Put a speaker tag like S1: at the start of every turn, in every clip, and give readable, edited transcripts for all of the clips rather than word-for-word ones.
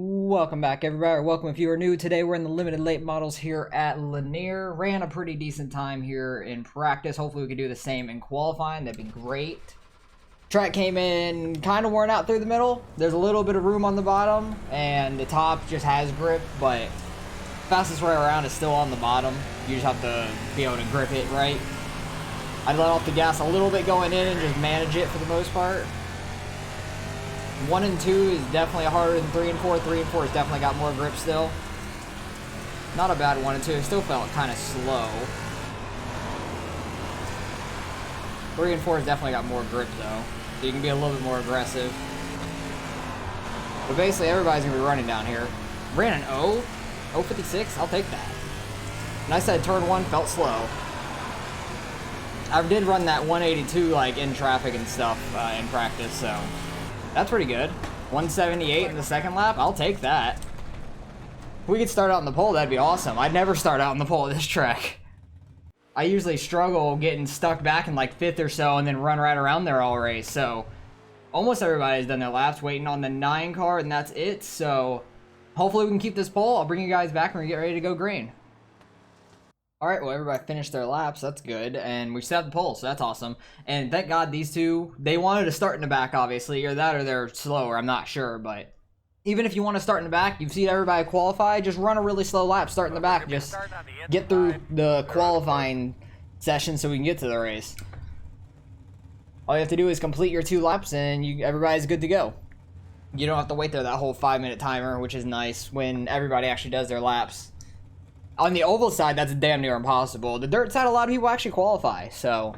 S1: Welcome back, everybody, or welcome if you are new. Today we're in the limited late models here at Lanier. Ran a pretty decent time here in practice. Hopefully we can do the same in qualifying. That'd be great. Track came in kind of worn out through the middle. There's a little bit of room on the bottom, and the top just has grip, but fastest way around is still on the bottom. You just have to be able to grip it right. I'd let off the gas a little bit going in and just manage it for the most part. 1 and 2 is definitely harder than 3 and 4. 3 and 4 has definitely got more grip still. Not a bad 1 and 2. It still felt kind of slow. 3 and 4 has definitely got more grip though. So you can be a little bit more aggressive. But basically everybody's going to be running down here. Ran an 0.56. I'll take that. And I said turn 1 felt slow. I did run that 182 like in traffic and stuff in practice, so that's pretty good. 178 in the second lap. I'll take that. If we could start out in the pole, that'd be awesome. I'd never start out in the pole at this track. I usually struggle getting stuck back in like 5th or so and then run right around there all race. So almost everybody's done their laps, waiting on the 9 car, and that's it. So hopefully we can keep this pole. I'll bring you guys back when we get ready to go green. Alright, well, everybody finished their laps. That's good. And we set the pole, so that's awesome. And thank God these two, they wanted to start in the back, obviously. Either that or they're slower, I'm not sure. But even if you want to start in the back, you've seen everybody qualify, just run a really slow lap, start in the back. Just get through the qualifying session so we can get to the race. All you have to do is complete your 2 laps and everybody's good to go. You don't have to wait there that whole 5-minute timer, which is nice when everybody actually does their laps. On the oval side, that's damn near impossible. The dirt side, a lot of people actually qualify. So,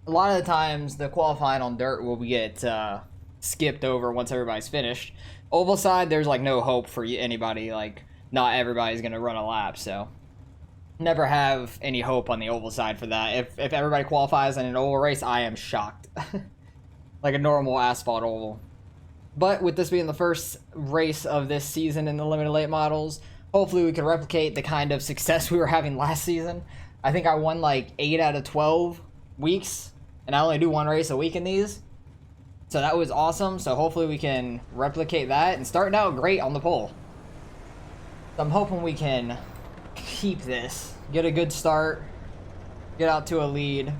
S1: a lot of the times, the qualifying on dirt will get skipped over once everybody's finished. Oval side, there's like no hope for anybody. Like, not everybody's going to run a lap. So, never have any hope on the oval side for that. If everybody qualifies in an oval race, I am shocked. Like a normal asphalt oval. But with this being the first race of this season in the limited late models, hopefully we can replicate the kind of success we were having last season. I think I won like 8 out of 12 weeks, and I only do 1 race a week in these. So that was awesome. So hopefully we can replicate that and starting out great on the pole. So I'm hoping we can keep this, get a good start, get out to a lead,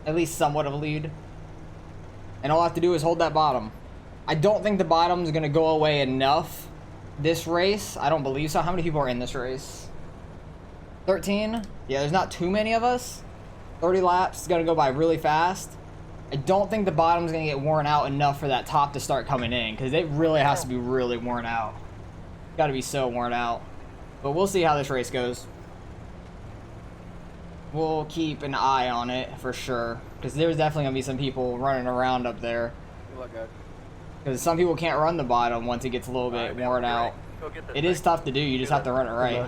S1: at least somewhat of a lead. And all I have to do is hold that bottom. I don't think the bottom's going to go away enough this race. I don't believe so. How many people are in this race? 13? Yeah, there's not too many of us. 30 laps is going to go by really fast. I don't think the bottom's going to get worn out enough for that top to start coming in, because it really has to be really worn out. Got to be so worn out. But we'll see how this race goes. We'll keep an eye on it for sure, because there's definitely going to be some people running around up there.
S2: Good luck, guys.
S1: Because some people can't run the bottom once it gets a little bit worn out. It is tough to do, you just have to run it right.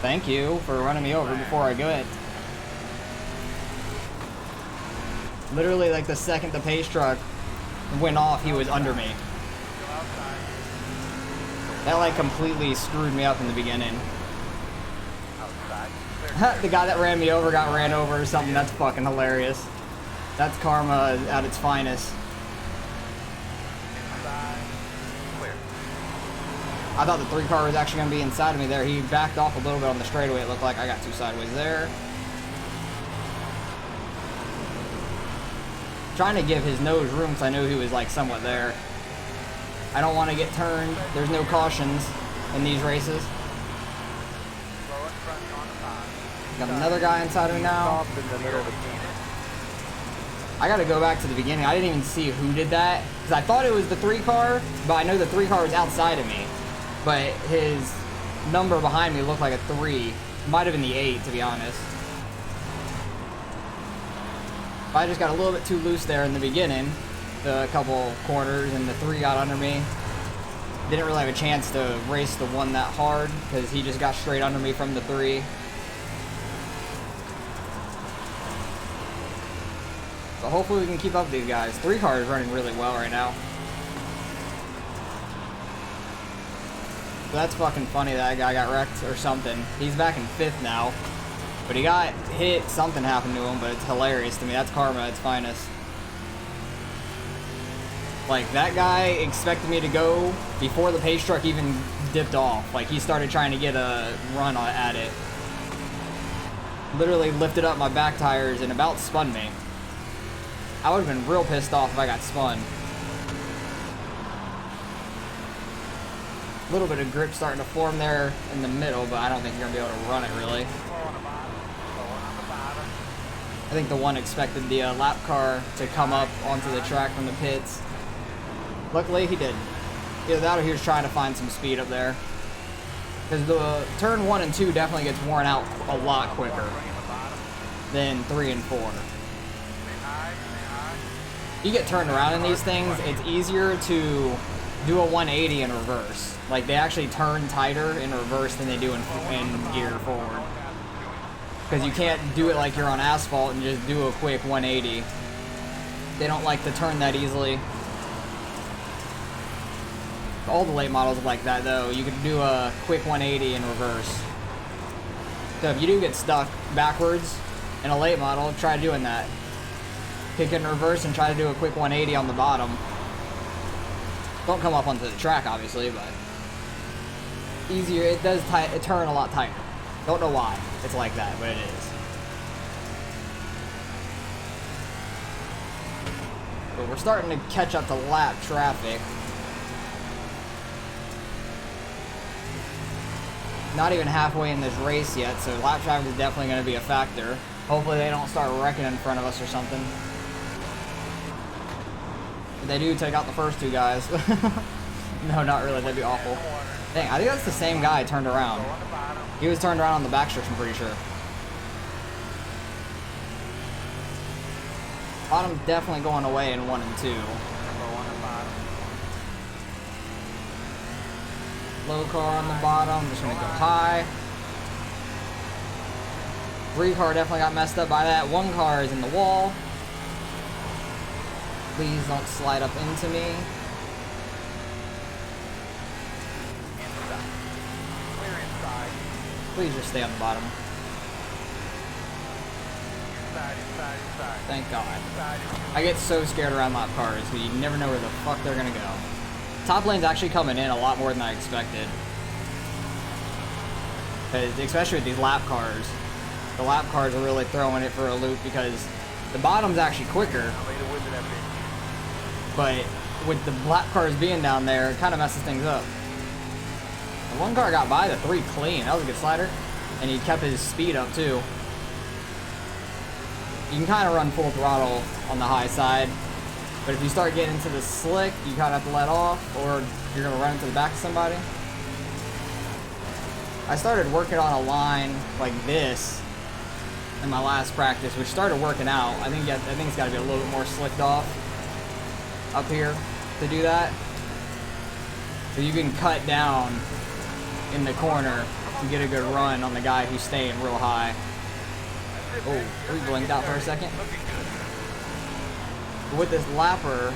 S1: Thank you for running me over before I go in. Literally, like the second the pace truck went off, he was under me. That like completely screwed me up in the beginning. The guy that ran me over got ran over or something. That's fucking hilarious. That's karma at its finest. I thought the 3 car was actually going to be inside of me there. He backed off a little bit on the straightaway. It looked like I got 2 sideways there. Trying to give his nose room because I knew he was like somewhat there. I don't want to get turned. There's no cautions in these races. Got another guy inside of me now. I gotta go back to the beginning. I didn't even see who did that, because I thought it was the 3 car, but I know the 3 car was outside of me. But his number behind me looked like a 3. Might have been the 8, to be honest. I just got a little bit too loose there in the beginning, the couple corners, and the 3 got under me. Didn't really have a chance to race the 1 that hard, because he just got straight under me from the 3. So hopefully we can keep up with these guys. 3 car is running really well right now. So that's fucking funny that guy got wrecked or something. He's back in 5th now. But he got hit, something happened to him, but it's hilarious to me. That's karma at its finest. Like, that guy expected me to go before the pace truck even dipped off. Like, he started trying to get a run at it. Literally lifted up my back tires and about spun me. I would have been real pissed off if I got spun. A little bit of grip starting to form there in the middle, but I don't think you're going to be able to run it, really. I think the one expected the lap car to come up onto the track from the pits. Luckily, he didn't. Either that or he was trying to find some speed up there. Because the turn 1 and 2 definitely gets worn out a lot quicker than 3 and 4. You get turned around in these things, it's easier to do a 180 in reverse. Like, they actually turn tighter in reverse than they do in gear forward. Because you can't do it like you're on asphalt and just do a quick 180. They don't like to turn that easily. All the late models are like that, though. You can do a quick 180 in reverse. So if you do get stuck backwards in a late model, try doing that. Kick it in reverse and try to do a quick 180 on the bottom. Don't come up onto the track, obviously, but easier. It does turn a lot tighter. Don't know why it's like that, but it is. But we're starting to catch up to lap traffic. Not even halfway in this race yet, so lap traffic is definitely going to be a factor. Hopefully they don't start wrecking in front of us or something. If they do, take out the first two guys. No, not really. That'd be awful. Dang, I think that's the same guy turned around. He was turned around on the backstretch, I'm pretty sure. Bottom's definitely going away in 1 and 2. Low car on the bottom. I'm just going to go high. 3 car definitely got messed up by that. 1 car is in the wall. Please don't slide up into me. Please just stay on the bottom. Thank God. I get so scared around lap cars because you never know where the fuck they're going to go. Top lane's actually coming in a lot more than I expected. Especially with these lap cars. The lap cars are really throwing it for a loop because the bottom's actually quicker. But with the lap cars being down there, it kind of messes things up. The 1 car got by the 3 clean. That was a good slider. And he kept his speed up too. You can kind of run full throttle on the high side. But if you start getting into the slick, you kind of have to let off, or you're going to run into the back of somebody. I started working on a line like this in my last practice, which started working out. I think it's got to be a little bit more slicked off up here to do that. So you can cut down in the corner to get a good run on the guy who's staying real high. Oh, we blinked out for a second. But with this lapper,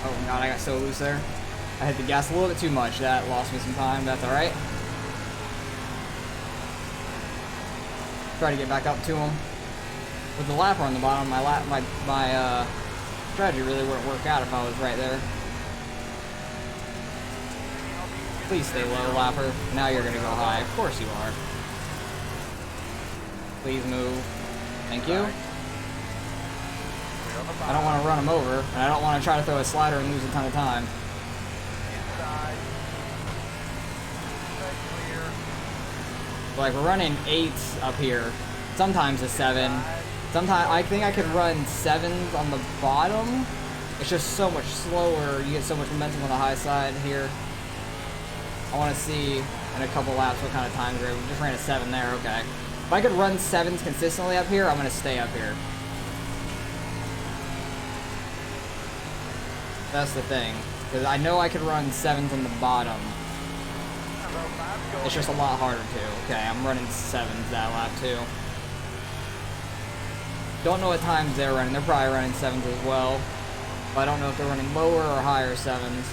S1: oh God, I got so loose there. I hit the gas a little bit too much. That lost me some time. That's all right. Try to get back up to him. With the lapper on the bottom, my strategy really wouldn't work out if I was right there. Please stay low, lapper. Now you're gonna go high. Of course you are. Please move. Thank you. I don't want to run him over, and I don't want to try to throw a slider and lose a ton of time. Like, we're running 8s up here. Sometimes a 7. Sometimes I think I could run 7s on the bottom. It's just so much slower. You get so much momentum on the high side here. I want to see in a couple laps what kind of times we're. We just ran a 7 there. Okay. If I could run 7s consistently up here, I'm going to stay up here. That's the thing. Because I know I could run 7s on the bottom. It's just a lot harder to. Okay, I'm running 7s that lap too. Don't know what times they're running. They're probably running 7s as well. But I don't know if they're running lower or higher 7s.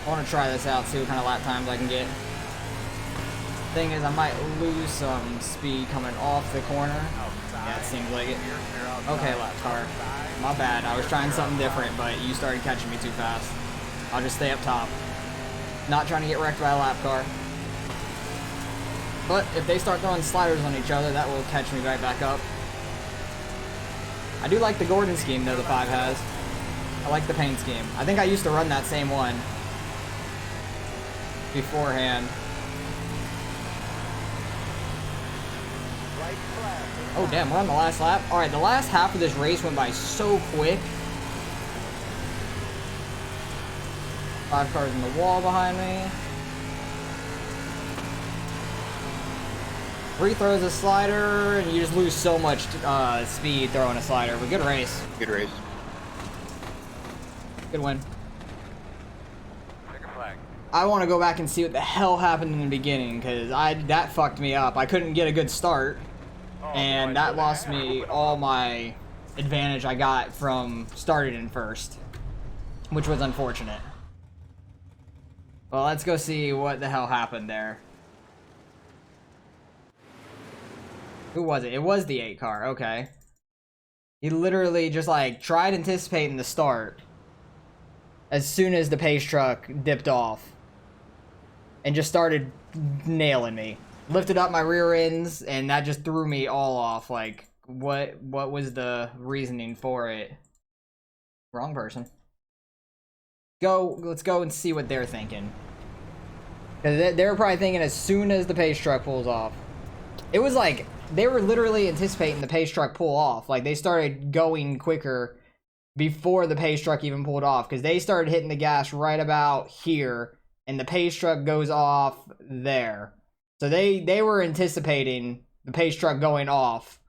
S1: I want to try this out, see what kind of lap times I can get. Thing is, I might lose some speed coming off the corner. Yeah, it seems like it. Okay, lap car. My bad. I was trying something different, but you started catching me too fast. I'll just stay up top. Not trying to get wrecked by a lap car. But if they start throwing sliders on each other, that will catch me right back up. I do like the Gordon scheme, though, the 5 has. I like the paint scheme. I think I used to run that same one beforehand. Oh, damn, we're on the last lap. All right, the last half of this race went by so quick. 5 cars in the wall behind me. 3 throws a slider, and you just lose so much speed throwing a slider. But good race.
S2: Good race.
S1: Good win. I want to go back and see what the hell happened in the beginning, because that fucked me up. I couldn't get a good start, and that lost me all my advantage I got from starting in first, which was unfortunate. Well, let's go see what the hell happened there. Who was it? It was the 8 car, okay. He literally just like tried anticipating the start as soon as the pace truck dipped off and just started nailing me. Lifted up my rear ends, and that just threw me all off. Like, what was the reasoning for it? Wrong person. Let's go and see what they're thinking. Because they were probably thinking as soon as the pace truck pulls off. It was like, they were literally anticipating the pace truck pull off. Like, they started going quicker before the pace truck even pulled off. Because they started hitting the gas right about here, and the pace truck goes off there. So they were anticipating the pace truck going off,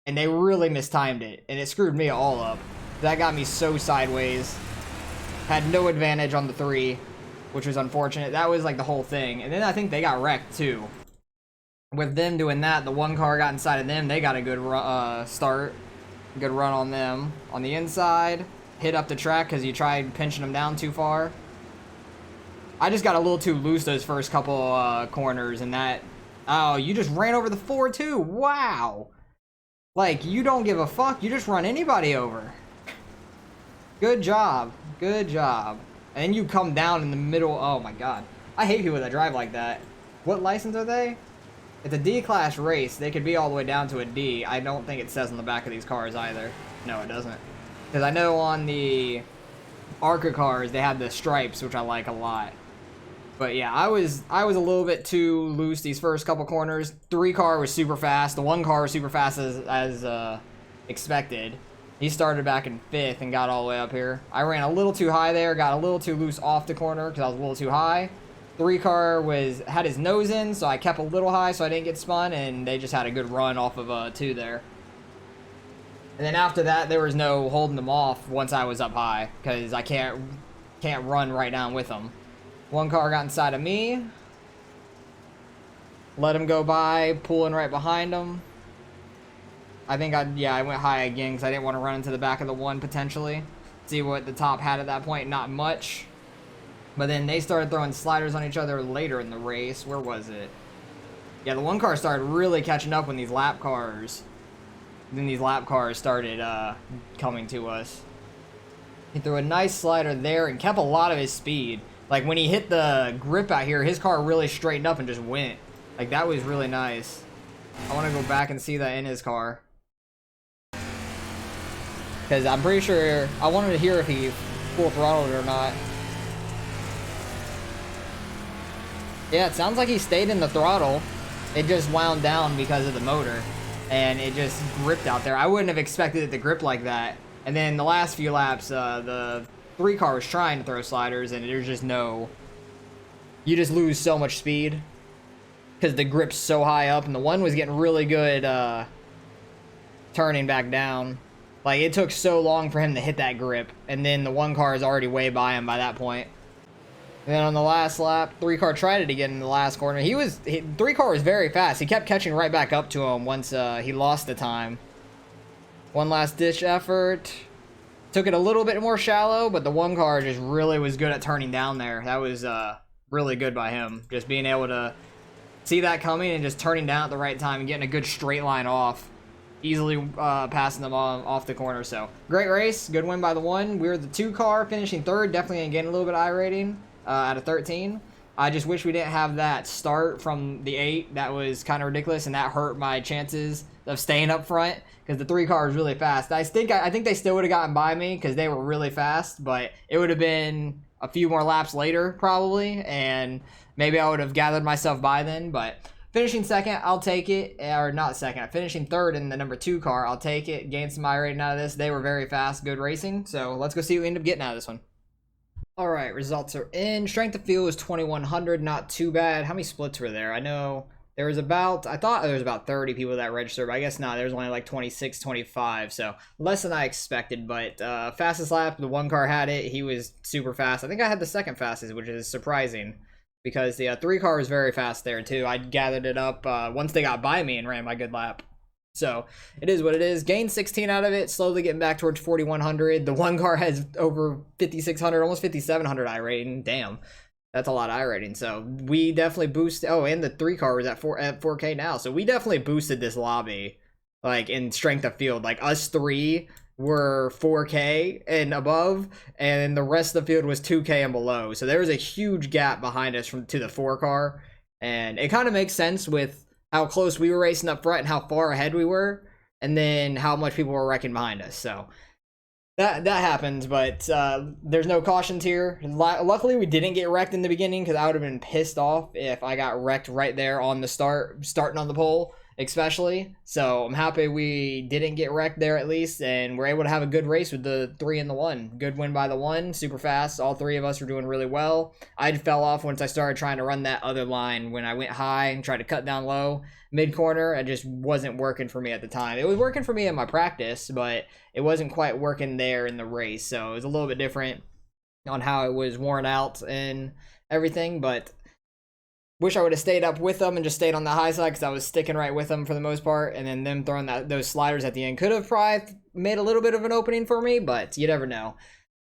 S1: and they really mistimed it, and it screwed me all up. That got me so sideways. Had no advantage on the 3, which was unfortunate. That was like the whole thing. And then I think they got wrecked too. With them doing that, the 1 car got inside of them. They got a good start. Good run on them. On the inside, hit up the track because you tried pinching them down too far. I just got a little too loose those first couple corners, and that... Oh, you just ran over the 4 too. Wow. Like, you don't give a fuck. You just run anybody over. Good job. Good job. And then you come down in the middle. Oh my god. I hate people that drive like that. What license are they? It's a D-class race. They could be all the way down to a D. I don't think it says on the back of these cars either. No, it doesn't. Because I know on the ARCA cars, they have the stripes, which I like a lot. But yeah, I was a little bit too loose these first couple corners. 3 car was super fast. The 1 car was super fast as expected. He started back in 5th and got all the way up here. I ran a little too high there, got a little too loose off the corner because I was a little too high. 3 car had his nose in, so I kept a little high so I didn't get spun, and they just had a good run off of 2 there. And then after that, there was no holding them off once I was up high, because I can't run right down with them. 1 car got inside of me. Let him go by, pulling right behind him. I think I went high again because I didn't want to run into the back of the 1 potentially. See what the top had at that point, not much. But then they started throwing sliders on each other later in the race. Where was it? Yeah, the 1 car started really catching up when these lap cars. Then these lap cars started coming to us. He threw a nice slider there and kept a lot of his speed. Like when he hit the grip out here, his car really straightened up and just went. Like that was really nice. I want to go back and see that in his car. Because I'm pretty sure, I wanted to hear if he full throttled or not. Yeah, it sounds like he stayed in the throttle. It just wound down because of the motor. And it just gripped out there. I wouldn't have expected it to grip like that. And then the last few laps, the 3 car was trying to throw sliders, and there's just no... You just lose so much speed. Because the grip's so high up, and the 1 was getting really good turning back down. Like, it took so long for him to hit that grip. And then the 1 car is already way by him by that point. And then on the last lap, 3 car tried it again in the last corner. 3 car was very fast. He kept catching right back up to him once he lost the time. 1 last ditch effort. Took it a little bit more shallow, but the 1 car just really was good at turning down there. That was really good by him. Just being able to see that coming and just turning down at the right time and getting a good straight line off. Easily passing them off the corner. So great race, good win by the 1. We were the 2 car, finishing 3rd. Definitely gonna gain a little bit of iRating out of 13. I just wish we didn't have that start from the 8. That was kind of ridiculous, and that hurt my chances of staying up front because the 3 car was really fast. I think they still would have gotten by me because they were really fast, but it would have been a few more laps later probably, and maybe I would have gathered myself by then. But finishing 2nd, I'll take it. Or not 2nd, finishing 3rd in the number 2 car, I'll take it. Gain some iRating out of this. They were very fast, good racing. So let's go see what we end up getting out of this one. All right, results are in. Strength of field was 2100, not too bad. How many splits were there? I know there was about, I thought there was about 30 people that registered, but I guess not. There was only like 26, 25, so less than I expected. But fastest lap, the 1 car had it. He was super fast. I think I had the 2nd fastest, which is surprising, because the 3 car was very fast there too. I gathered it up once they got by me and ran my good lap. So it is what it is. Gained 16 out of it, slowly getting back towards 4100. The 1 car has over 5600, almost 5700 iRating. Damn, that's a lot of iRating. So we definitely boosted. Oh, and the 3 car was at 4K now. So we definitely boosted this lobby, like in strength of field. Like us 3 were 4K and above, and the rest of the field was 2K and below. So there was a huge gap behind us to the 4 car, and it kind of makes sense with how close we were racing up front and how far ahead we were, and then how much people were wrecking behind us. So that happens, but there's no cautions here. Luckily, we didn't get wrecked in the beginning, because I would have been pissed off if I got wrecked right there on the starting on the pole, especially. So I'm happy we didn't get wrecked there at least, and we're able to have a good race with the 3 and the 1. Good win by the 1, super fast. All 3 of us were doing really well. I fell off once I started trying to run that other line. When I went high and tried to cut down low mid corner, it just wasn't working for me at the time. It was working for me in my practice, but it wasn't quite working there in the race. So it was a little bit different on how it was worn out and everything, but wish I would have stayed up with them and just stayed on the high side, because I was sticking right with them for the most part, and then them throwing those sliders at the end could have probably made a little bit of an opening for me, but you never know.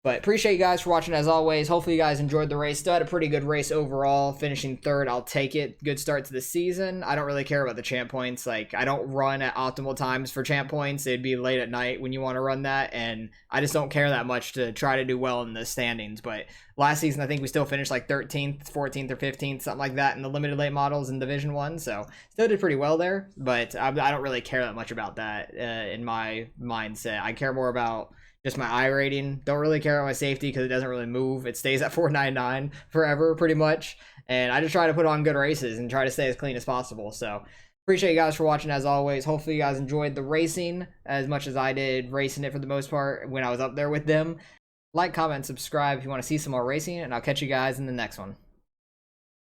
S1: But appreciate you guys for watching as always. Hopefully you guys enjoyed the race. Still had a pretty good race overall. Finishing 3rd, I'll take it. Good start to the season. I don't really care about the champ points. Like, I don't run at optimal times for champ points. It'd be late at night when you want to run that, and I just don't care that much to try to do well in the standings. But last season, I think we still finished like 13th, 14th, or 15th, something like that in the limited late models in Division 1. So still did pretty well there, but I don't really care that much about that in my mindset. I care more about just my iRating. Don't really care about my safety because it doesn't really move. It stays at 499 forever, pretty much. And I just try to put on good races and try to stay as clean as possible. So appreciate you guys for watching as always. Hopefully you guys enjoyed the racing as much as I did racing it for the most part when I was up there with them. Like, comment, subscribe if you want to see some more racing, and I'll catch you guys in the next one.